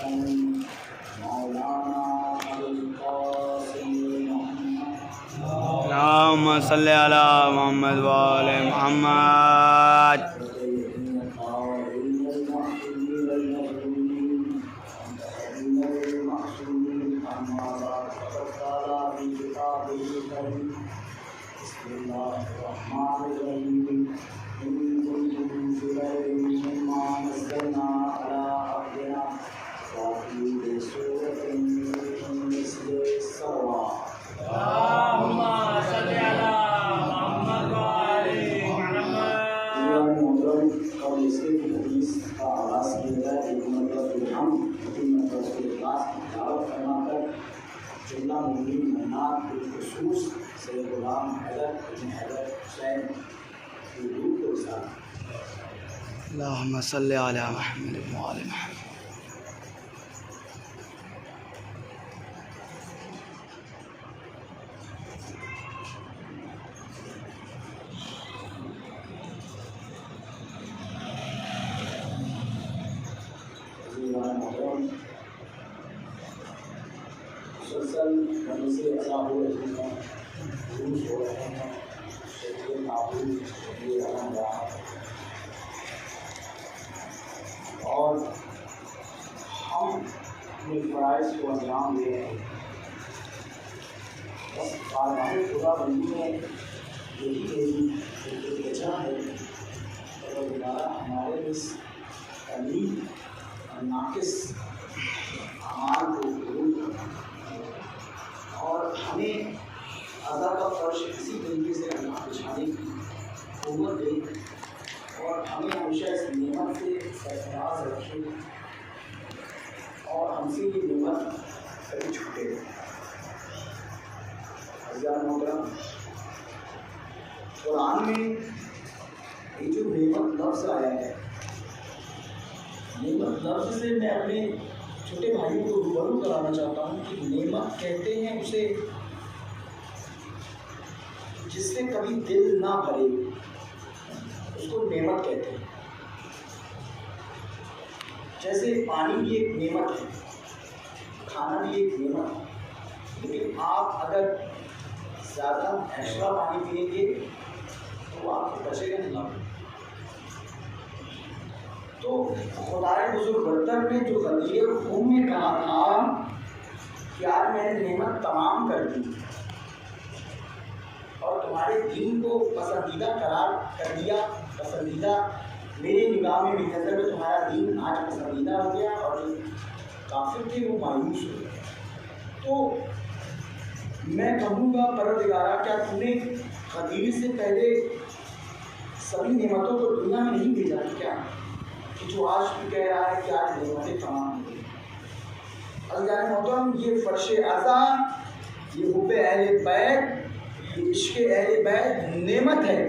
اللہم صلی علی محمد و آل محمد. اللہم صلی علی محمد و آل محمد. اور ہم اپنے فرائض کو انجام دے رہے ہیں. بس بارگاہ خدا بندی میں یہی میری وجہ ہے کہ دوبارہ ہمارے اس کمی اور ناقص اعمال کو قبول کرنا اور ہمیں عزا کا فرش اسی طریقے سے اللہ بچھانے کی قوت دے اور ہمیں ہمیشہ اس نعمت سے اعتراض رکھے اور ہم سے یہ نعمت کبھی چھوٹے. عزیزان محترم، قرآن میں یہ جو نعمت لفظ آیا ہے، نعمت لفظ سے میں اپنے چھوٹے بھائیوں کو روبرو کرانا چاہتا ہوں کہ نعمت کہتے ہیں اسے جس سے کبھی دل نہ بھرے، اس کو نعمت کہتے ہیں. جیسے پانی بھی ایک نعمت ہے، کھانا بھی ایک نعمت ہے، لیکن آپ اگر زیادہ ایکسٹرا پانی پئیں گے تو آپ کو بچے گا نہیں. تو خدائے بزرگ برتر نے جو غدیر خون میں کہا تھا کہ آج میں نے نعمت تمام کر دی اور تمہارے دین کو پسندیدہ قرار کر دیا، پسندیدہ میری نگاہ میں، میری نظر میں تمہارا دین آج پسندیدہ ہو گیا اور جو کافر تھے وہ مایوس ہو گئے. تو میں کہوں گا پروردگارا، کیا تم نے غدیر سے پہلے سبھی نعمتوں کو دنیا میں نہیں بھیجا کیا کہ جو آج بھی کہہ رہا ہے کہ آج نعمتیں تمام ہو گئی؟ عزیزان محترم، یہ فرش عزا، یہ حب اہل بیت، یہ عشق اہل بیت نعمت ہے.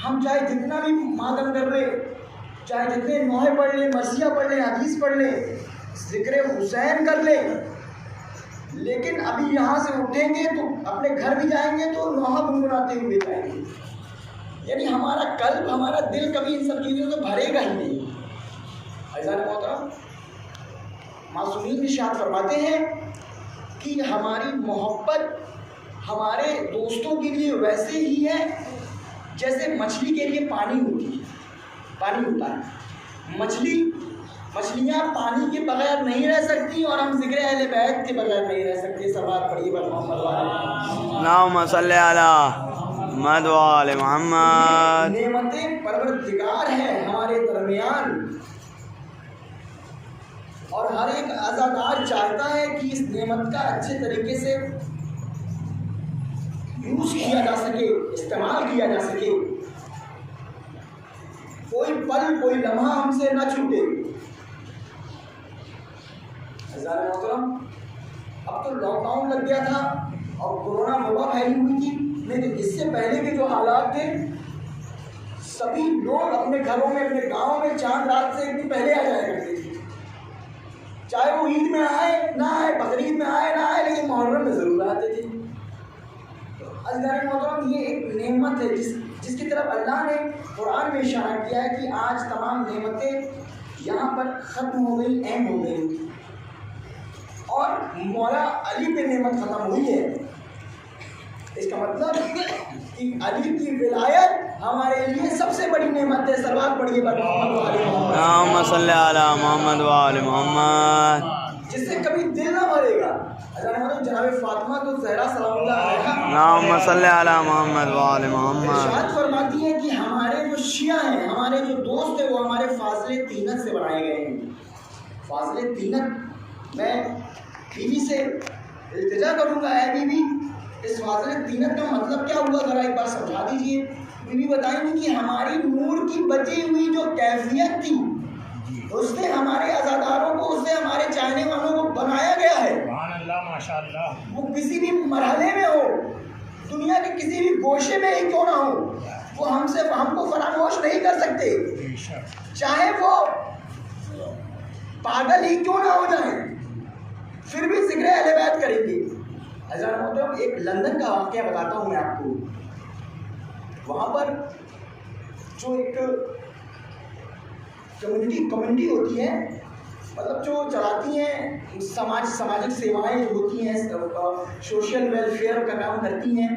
ہم چاہے جتنا بھی ماتم کر لیں، چاہے جتنے نوحے پڑھ لیں، مرثیہ پڑھ لیں، حدیث پڑھ لیں، ذکر حسین کر لیں، لیکن ابھی یہاں سے اٹھیں گے تو اپنے گھر بھی جائیں گے تو نوحہ گنگناتے ہوئے جائیں گے. یعنی ہمارا قلب، ہمارا دل کبھی ان سب چیزوں سے بھرے گا ہی نہیں. عزیزان محترم، معصومین ارشاد فرماتے ہیں کہ ہماری محبت ہمارے دوستوں کے لیے ویسے ہی ہے جیسے مچھلی کے لیے پانی ہوتا ہے. مچھلیاں پانی کے بغیر نہیں رہ سکتی اور ہم ذکر اہل بیت کے بغیر نہیں رہ سکتے. سوال پڑھیے اللہم صلی علی محمد و آل محمد. نعمتیں پروردگار ہیں ہمارے درمیان اور ہر ایک عزادار چاہتا ہے کہ اس نعمت کا اچھے طریقے سے یوز کیا جا سکے، استعمال کیا جا سکے، کوئی پل، کوئی لمحہ ہم سے نہ چھوٹے. عزیزان محترم، اب تو لاک ڈاؤن لگ گیا تھا اور کورونا وبا پھیلی ہوئی تھی، لیکن اس سے پہلے کے جو حالات تھے، سبھی لوگ اپنے گھروں میں، اپنے گاؤں میں چاند رات سے ایک دن پہلے آ جایا کرتے تھے. چاہے وہ عید میں آئے نہ آئے، بقرعید میں آئے نہ آئے، لیکن محرم میں ضرور آتے تھے. عزیزان محترم، یہ ایک نعمت ہے جس کی طرف اللہ نے قرآن میں اشارہ کیا ہے کہ آج تمام نعمتیں یہاں پر ختم ہو گئی، اینڈ ہو گئی، اور مولا علی پہ نعمت ختم ہوئی ہے۔ اس کا مطلب کہ علی کی ولایت ہمارے لیے سب سے بڑی نعمت ہے۔ صلوات پڑھیے بر محمد و آل محمد۔ اللہم صلی علی محمد و آل محمد۔ جس سے کبھی دل نہ بھرے گا۔ جناب فاطمہ تو زہرا سلام اللہ علیہا اللہم صلی علی محمد و آل محمد ارشاد فرماتی ہیں کہ ہمارے جو شیعہ ہیں، ہمارے جو دوست ہیں، وہ ہمارے فاضل تینت سے بنائے گئے ہیں۔ فاضل تینت، میں بیوی سے التجا کروں گا، اے بیوی اس فاضل تینت کا مطلب کیا ہوا، ذرا ایک بار سمجھا دیجیے۔ بیوی بتائیں گی کہ ہماری نور کی بچی ہوئی جو کیفیت تھی، اس نے ہمارے عزاداروں کو، اس نے ہمارے چاہنے والوں کو بنایا گیا ہے۔ سبحان اللہ، ماشاء اللہ۔ وہ کسی بھی مرحلے میں ہو، دنیا کے کسی بھی گوشے میں ہی کیوں نہ ہو، وہ ہم کو فراموش نہیں کر سکتے، چاہے وہ پاگل ہی کیوں نہ ہو جائیں، پھر بھی ذکر اہل بیت کریں گے۔ حضرت محترم، ایک لندن کا واقعہ بتاتا ہوں میں آپ کو۔ وہاں پر جو ایک کمیونٹی ہوتی ہے، مطلب جو چلاتی ہیں سماجک سیوائیں جو ہوتی ہیں، سوشل ویلفیئر کا کام کرتی ہیں،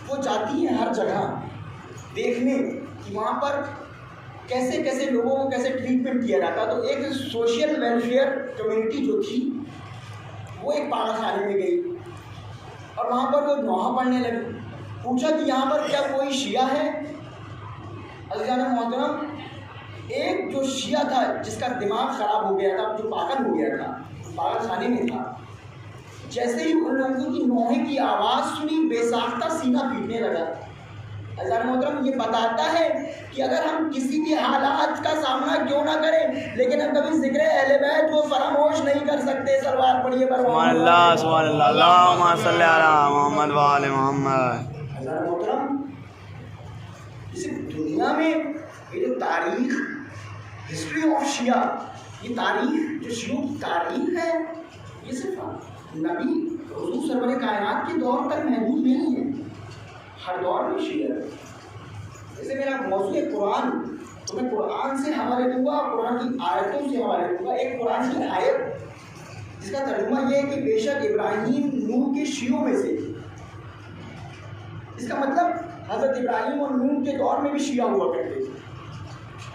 وہ جاتی ہیں ہر جگہ دیکھنے کہ وہاں پر کیسے کیسے لوگوں کو کیسے ٹریٹمنٹ کیا جاتا۔ تو ایک سوشل ویلفیئر کمیونٹی جو تھی، وہ ایک پاگل خانے میں گئی اور وہاں پر وہ نوحہ پڑھنے لگی۔ پوچھا کہ یہاں پر کیا کوئی شیعہ ہے؟ عزیزان محترم، ایک جو شیعہ تھا جس کا دماغ خراب ہو گیا تھا، جو پاگل ہو گیا تھا، پاگل خانے میں تھا، جیسے ہی ان لوگوں کی نوحے کی آواز سنی، بے ساختہ سینہ پیٹنے لگا۔ عزیزان محترم، یہ بتاتا ہے کہ اگر ہم کسی بھی حالات کا سامنا کیوں نہ کریں، لیکن ہم کبھی ذکر اہل بیت کو فراموش نہیں کر سکتے۔ صلوات پڑھیے بر سبحان اللہ، سبحان اللہ، اللہم صلی علی محمد و آل محمد۔ عزیزان محترم، اس دنیا میں یہ جو تاریخ، ہسٹری آف شیعہ، یہ تاریخ جو شیعوں کی تاریخ ہے، یہ صرف نبی حضور سرور کائنات کے دور تک محدود نہیں ہے، ہر دور میں شیعہ ہے۔ جیسے میرا موضوع ہے قرآن، تو میں قرآن سے حوالے دوں گا، قرآن کی آیتوں سے حوالے دوں گا۔ ایک قرآن کی آیت جس کا ترجمہ یہ ہے کہ بے شک ابراہیم نوح کے شیعوں میں سے، اس کا مطلب حضرت ابراہیم اور نوح کے دور میں بھی شیعہ ہوا کرتے تھے۔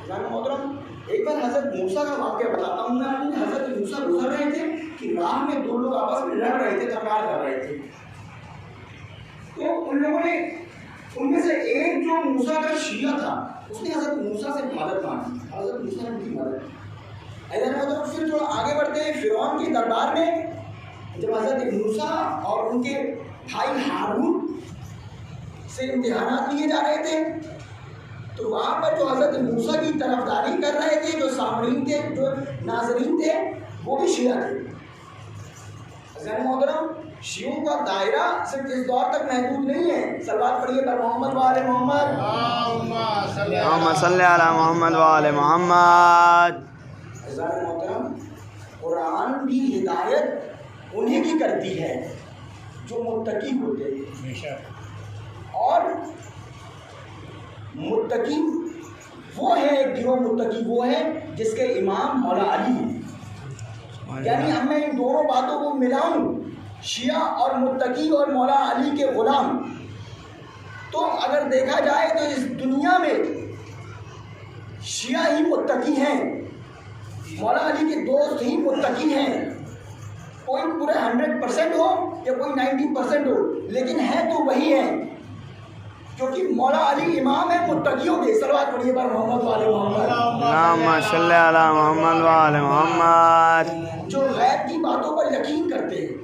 محترم، ایک بار حضرت موسیٰ کا واقعہ بتاتا ہوں میں۔ حضرت موسیٰ گزر رہے تھے کہ راہ میں دو لوگ آپس میں لڑ رہے تھے، تکرار کر رہے تھے۔ تو ان لوگوں نے، ان میں سے ایک جو موسیٰ کا شیعہ تھا، اس نے حضرت موسیٰ سے مدد مانگی، حضرت موسیٰ نے ان کی مدد کی۔ پھر تھوڑا آگے بڑھتے ہیں، فرعون کے دربار میں جب حضرت موسیٰ اور ان کے بھائی ہارون سے امتحانات لیے جا رہے تھے، تو وہاں پر جو حضرت موسیٰ کی طرفداری کر رہے تھے، جو سامعین تھے، جو ناظرین تھے، وہ بھی شیعہ تھے۔ حضرت محترم، شیعوں کا دائرہ صرف اس دور تک محدود نہیں ہے۔ صلوات پڑھیے بر محمد و آل محمد۔ اللہم صلی علی محمد و آل محمد۔ حضرت محترم، قرآن بھی ہدایت انہیں کی کرتی ہے جو متقی ہوتے ہیں، اور متقی وہ ہے، ایک گروہ متقی وہ ہے جس کے امام مولا علی ہیں۔ یعنی اب میں ان دونوں باتوں کو ملاؤں، شیعہ اور متقی اور مولا علی کے غلام، تو اگر دیکھا جائے تو اس دنیا میں شیعہ ہی متقی ہیں، مولا علی کے دوست ہی متقی ہیں۔ کوئی پورے 100% ہو یا کوئی 90% ہو، لیکن ہے تو وہی ہے، کیونکہ مولا علی امام ہے متقیوں کے۔ صلوات پڑھیے بر محمد و آل محمد۔ اللہم صلی علی محمد و آل محمد۔ جو غیب کی باتوں پر یقین کرتے ہیں،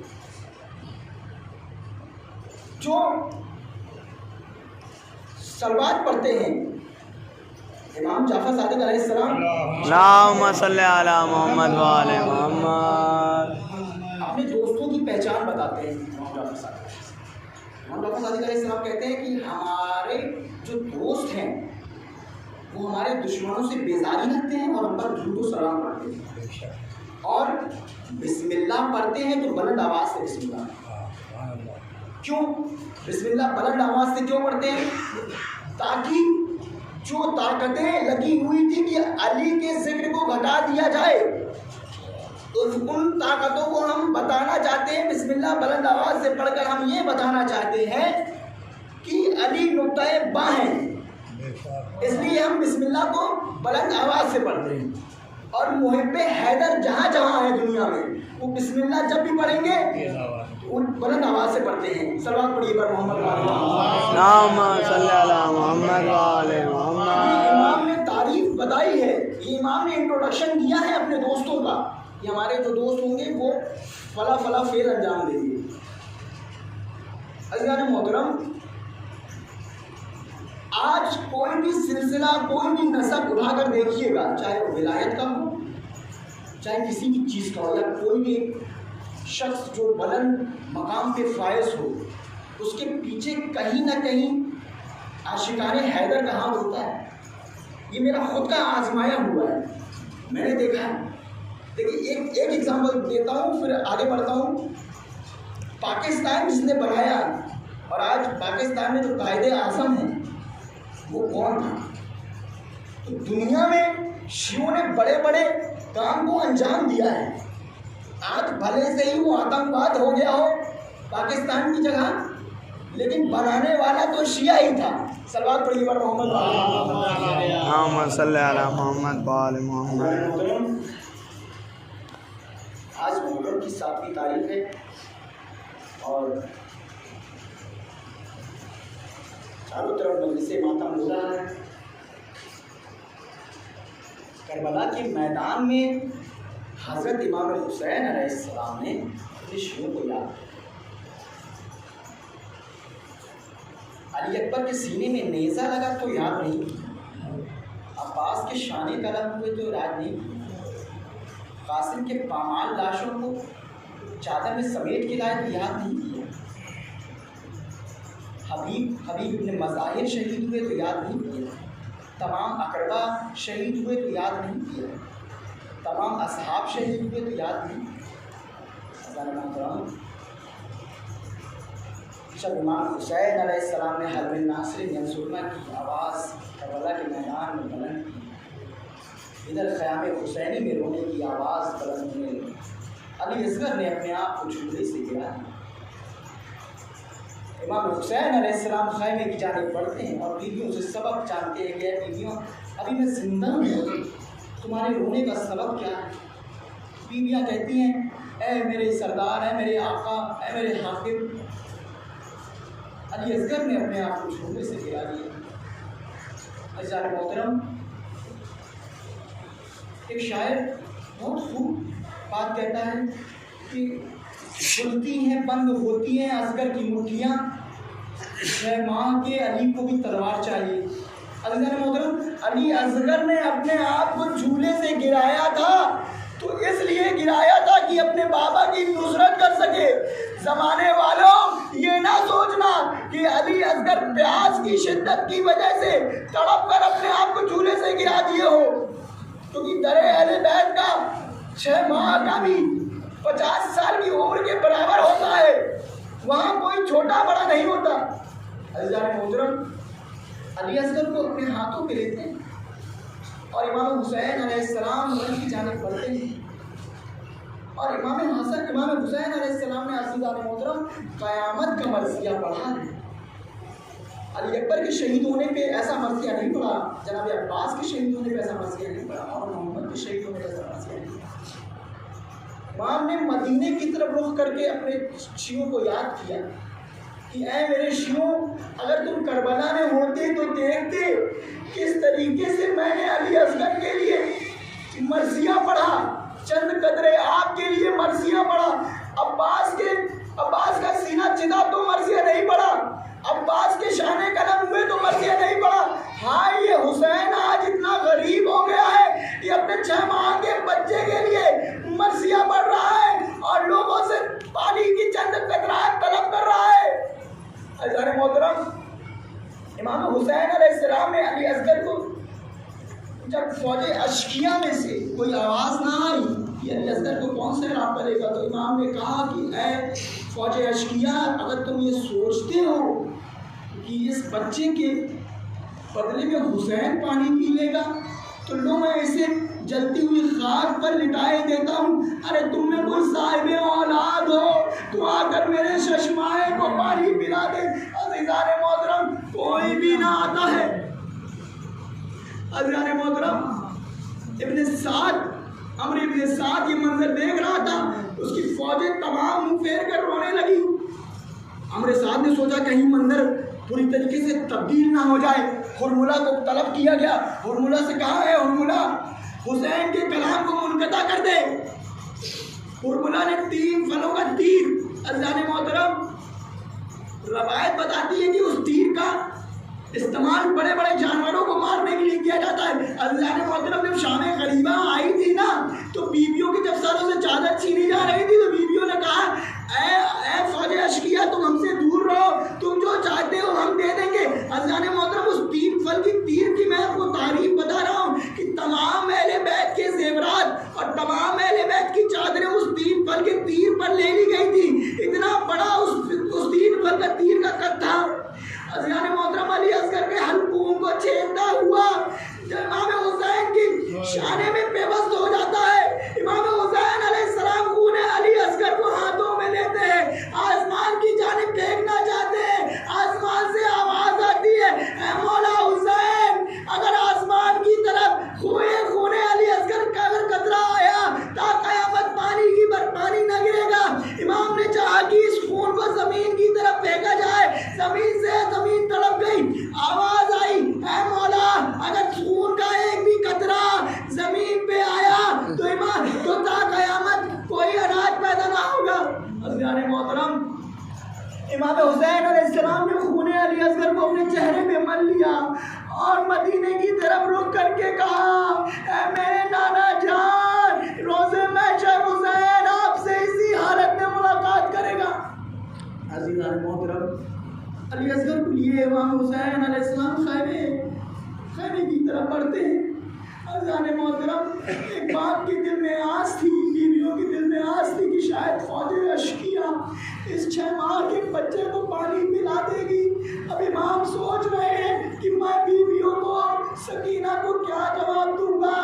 جو صلوات پڑھتے ہیں، امام جعفر صادق علیہ السلام اللہم صلی علی محمد و آل محمد۔ اپنے دوستوں کی پہچان بتاتے ہیں۔ امام جعفر صادق علیہ السلام کہتے ہیں کہ ہمارے جو دوست ہیں وہ ہمارے دشمنوں سے بیزاری رکھتے ہیں اور ہم پر درود و سلام پڑھتے ہیں، اور بسم اللہ پڑھتے ہیں تو بلند آواز سے بسم اللہ۔ کیوں بسم اللہ بلند آواز سے کیوں پڑھتے ہیں؟ تاکہ جو طاقتیں لگی ہوئی تھی کہ علی کے ذکر کو گھٹا دیا جائے، ان طاقتوں کو ہم بتانا چاہتے ہیں۔ بسم اللہ بلند آواز سے پڑھ کر ہم یہ بتانا چاہتے ہیں کہ علی نقطۂ باں ہیں، اس لیے ہم بسم اللہ کو بلند آواز سے پڑھتے ہیں۔ اور محب حیدر جہاں جہاں ہے دنیا میں، وہ بسم اللہ جب بھی پڑھیں گے وہ بلند آواز سے پڑھتے ہیں۔ صلوات پڑھیے پر محمد اللہم صلی علی محمد و آل محمد۔ امام نے تعریف بتائی ہے، یہ امام نے انٹروڈکشن دیا ہے اپنے دوستوں کا، کہ ہمارے جو دوست ہوں گے وہ فلاں فلاں فعل انجام دیں گے۔ عزیزان محترم، آج کوئی بھی سلسلہ، کوئی بھی نسب اٹھا کر دیکھیے گا، چاہے وہ ولایت کا ہو، چاہے کسی بھی چیز کا ہو، یا کوئی بھی شخص جو بلند مقام پہ فائز ہو، اس کے پیچھے کہیں نہ کہیں عاشقان حیدر کا ہاتھ ہوتا ہے۔ یہ میرا خود کا آزمایا ہوا ہے، میں نے دیکھا ہے۔ دیکھیے ایک ایگزامپل دیتا ہوں، پھر آگے بڑھتا ہوں۔ پاکستان جس نے بنایا، اور آج پاکستان میں جو قائد اعظم ہیں وہ کون تھا؟ تو دنیا میں شیعوں نے بڑے بڑے کام کو انجام دیا ہے۔ آج بھلے سے ہی وہ آتنکواد ہو گیا ہو پاکستان کی جگہ، لیکن بنانے والا تو شیعہ ہی تھا۔ صلوات پڑھیے پر محمد اللہم صلی علی محمد و آل محمد۔ آج محرم کی 7ویں تاریخ ہے، اور چاروں طرف مجلس ماتم ہو رہا ہے۔ کربلا کے میدان میں حضرت امام حسین علیہ السلام نے اپنے شیعوں کو یاد کیا۔ علی اکبر کے سینے میں نیزہ لگا تو یاد نہیں کیا، عباس کے شانے قلم ہوئے تو یاد نہیں کیا، قاسم کے پامال لاشوں کو چادر میں سمیٹ کے لائے تو یاد نہیں کیا، حبیب ابن مظاہر شہید ہوئے تو یاد نہیں کیا، تمام اقربا شہید ہوئے تو یاد نہیں کیا، تمام اصحاب شہید ہوئے تو یاد نہیں کیا۔ جب امام حسین علیہ السلام نے حرب ناصر ینصرنا کی آواز کربلا کے میدان میں بلند کی، ادھر خیام حسینی میں رونے کی آواز بلند ہونے لگی، علی اصغر نے اپنے آپ کو جھولے سے گرا دیا۔ امام حسین علیہ السلام خیمے کی جانب بڑھتے ہیں اور بیویوں سے سبب جانتے ہیں کہ اے بیویوں، ابھی میں زندہ ہوں، تمہارے رونے کا سبب کیا ہے؟ بیویاں کہتی ہیں اے میرے سردار، اے میرے آقا، اے میرے حاکم۔ علی اصغر نے اپنے آپ کو جھولے سے گرا دیا۔ عزیزان محترم، ایک شاعر بہت خوب بات کہتا ہے کہ کھلتی ہیں بند ہوتی ہیں اصغر کی مٹھیاں، 6 ماہ کے علی کو بھی تلوار چاہیے۔ عزیزان محترم، علی اصغر نے اپنے آپ کو جھولے سے گرایا تھا تو اس لیے گرایا تھا کہ اپنے بابا کی نصرت کر سکے۔ زمانے والوں یہ نہ سوچنا کہ علی اصغر پیاس کی شدت کی وجہ سے تڑپ کر اپنے آپ کو جھولے سے گرا دیے ہو، کیونکہ در اہل بیت کا 6 ماہ کا بھی 50 سال کی عمر کے برابر ہوتا ہے، وہاں کوئی چھوٹا بڑا نہیں ہوتا۔ عزیزان محترم، علی اصغر کو اپنے ہاتھوں پہ لیتے ہیں اور امام حسین علیہ السلام ان کی جانب بڑھتے ہیں، اور امام حسین علیہ السلام نے عزیزان محترم قیامت کا مرثیہ پڑھا ہے۔ علی اکبر کے شہید ہونے پہ ایسا مرثیہ نہیں پڑھا، جناب عباس کے شہید ہونے پہ ایسا مرثیہ نہیں پڑھا، اور محمد کے شہید ہونے پہ ایسا مرثیہ نہیں پڑھا۔ امام نے مدینے کی طرف رخ کر کے اپنے شیعوں کو یاد کیا کہ اے میرے شیعوں، اگر تم کربلا میں ہوتے تو دیکھتے کس طریقے سے میں نے علی اصغر کے لیے مرثیہ پڑھا، چند قطرے آپ کے لیے مرثیہ پڑھا۔ عباس کا سینہ چدا تو مرثیہ نہیں پڑھا، عباس کے شانے قلم ہوئے تو مرثیہ نہیں پڑھا۔ ہاں، یہ حسین آج اتنا غریب ہو گیا ہے کہ اپنے 6 ماہ کے بچے کے لیے مرثیہ پڑھ رہا ہے اور لوگوں سے پانی کی چند قطرات طلب کر رہا ہے۔ عزیزان محترم، امام حسین علیہ السلام نے علی اصغر کو جب فوج اشقیہ میں سے کوئی آواز نہ آئی کہ علی اصغر کو کون سے راب کرے گا، تو امام نے کہا کہ اے فوج اشقیہ، اگر تم یہ سوچتے ہو کہ اس بچے کے بدلے میں حسین پانی پی لے گا تو لو میں اسے جلتی ہوئی خاک پر لٹائے دیتا ہوں. ارے تم میں کوئی صاحب اولاد ہو تو آ کر میرے چشمائے کو پانی پلا دے. عزیزان محترم کوئی بھی نہ آتا ہے. عزیزان محترم ابن سعد عمرو ابن سعد یہ منظر دیکھ رہا تھا. اس کی فوجیں تمام منہ پھیر کر رونے لگی. عمرو سعد نے سوچا کہیں منظر پوری طریقے سے تبدیل نہ ہو جائے. ہرملہ کو طلب کیا گیا. ہرملہ سے کہا ہے ہرملہ حسین کے کلام کو منقطع کر دے. ہرملہ نے 3 فلوں کا تیر. عزیزان محترم روایت بتاتی ہے کہ اس تیر کا استعمال بڑے بڑے جانوروں کو مارنے کے لیے کیا جاتا ہے. اللہ محترم جب شام غریبہ آئی تھی نا تو بیویوں کی جب سروں سے چادر چھینی جا رہی تھی تو بیویوں نے کہا اے فوج اشقیہ تم ہم سے دور رہو, تم جو چاہتے ہو ہم دے دیں گے. اللہ محترم اس 3 فل کی تیر کی میں آپ کو تعریف بتا رہا ہوں کہ تمام اہل بیت کے زیورات اور تمام اہل بیت کی چادریں اس 3 فل کے تیر پر لے لی گئی تھی. اتنا بڑا اس 3 فل کا تیر کا قد تھا. عزیزان محترم علی اصغر کے حلقوم کو چھیدتا ہوا جب امام حسین کی شانے میں پیوست ہو جاتا ہے. امام حسین علیہ السلام خون علی اصغر کو ہاتھوں میں لیتے ہیں, آسمان کی جانب پھینکنا چاہتے ہیں. آسمان سے آواز آتی ہے اے مولا حسین, اگر آسمان کی طرف خون علی اصغر کا اگر قطرہ آیا تا قیامت پانی نہ گرے گا. امام نے چاہا کہ اس خون کو زمین کی طرف پھینکا جائے. زمین تڑپ گئی. آواز آئی اے مولا اگر خون کا ایک بھی قطرہ زمین پہ آیا تو تا قیامت کوئی اناج پیدا نہ ہوگا. عزیزان محترم امام حسین علیہ السلام نے خون علی اصغر کو اپنے چہرے پہ مل لیا اور مدینے کی طرف رک کر کے کہا اے میرے نانا جان, روزے محشر حسین آپ سے اسی حالت میں ملاقات کرے گا. عزیزان محترم علی اصغر کو لیے امام حسین علیہ السلام خیمے کی طرف بڑھتے ہیں. عزیزان محترم ایک باپ کے دل میں آس تھی, بیویوں کے دل میں آس تھی کہ شاید فوج اشقیہ اس 6 ماہ کے بچے کو پانی پلا دے گی. اب امام سوچ رہے ہیں کہ میں بیویوں کو سکینہ کو کیا جواب دوں گا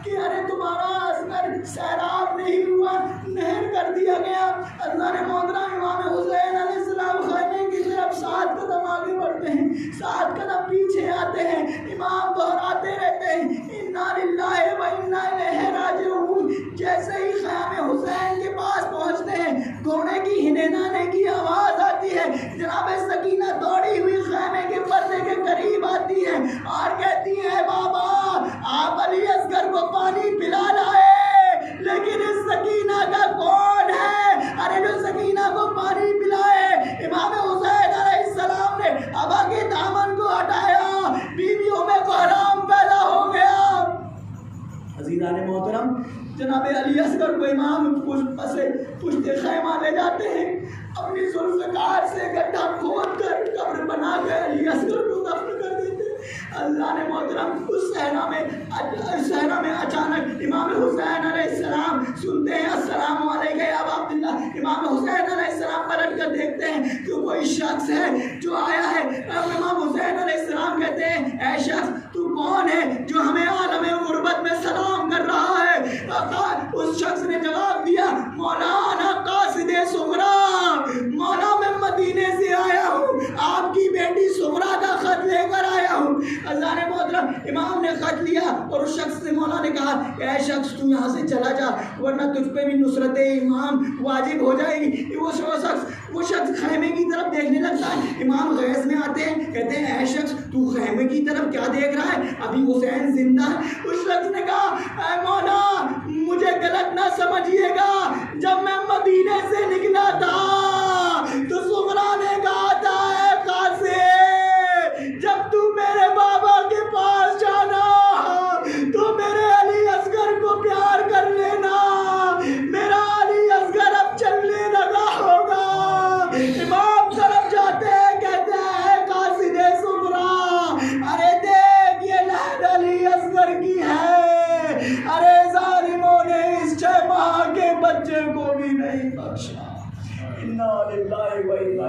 کہ ارے تمہارا اصغر سیراب نہیں ہوا, نہر کر دیا گیا. عزیزان محترم امام حسین علیہ السلام خیمے کی طرف 7 قدم آگے بڑھتے ہیں, 7 قدم پیچھے آتے ہیں. امام دہراتے رہتے ہیں انا للہ و انا الیہ راجعون. جیسے ہی خیمے حسین کے پاس پہنچتے ہیں گھوڑے کی ہنہنانے کی آواز آتی ہے. جناب سکینہ دوڑی ہوئی خیمے کے پردے کے قریب آتی ہے اور کہتی ہے بابا آپ علی اصغر کو پانی پلا لائے, لیکن اس سکینہ کا کون ہے؟ ارے جو سکینہ کو پانی پلائے. امام حسین علیہ السلام نے ابا کے دامن کو ہٹایا, بیویوں میں بحرام پیدا ہو گیا. عزیزان محترم جناب علی اصغر کو امام پشت خیمہ لے جاتے ہیں, اپنی ذوالفقار سے گڈھا کھود کر قبر بنا کر علی اصغر کو دفن کر دیتے. اللہ نے محترم اس صحرا میں اچانک امام حسین علیہ السلام سنتے ہیں السلام علیکم یا ابا عبداللہ. امام حسین علیہ السلام پلٹ کر دیکھتے ہیں کہ کوئی شخص ہے جو آیا ہے. امام حسین علیہ السلام کہتے ہیں اے شخص تو کون ہے جو ہمیں عالم غربت میں سلام کر رہا ہے؟ اس شخص نے جواب دیا مولانا قاصد سغرا, مولا میں مدینے سے آیا ہوں, آپ کی بیٹی سغرا کا خط لے کر آیا ہوں. اللہ نے محترم امام نے خط لیا اور اس شخص سے مولا نے کہا اے شخص تو یہاں سے چلا جا ورنہ تجھ پہ بھی نصرت امام واجب ہو جائے گی. وہ شخص خیمے کی طرف دیکھنے لگتا ہے. امام غیث میں آتے ہیں, کہتے ہیں اے شخص تو خیمے کی طرف کیا دیکھ رہا ہے, ابھی حسین زندہ ہے. اس شخص نے کہا اے مولا مجھے غلط نہ سمجھیے گا, جب میں مدینے سے نکلا تھا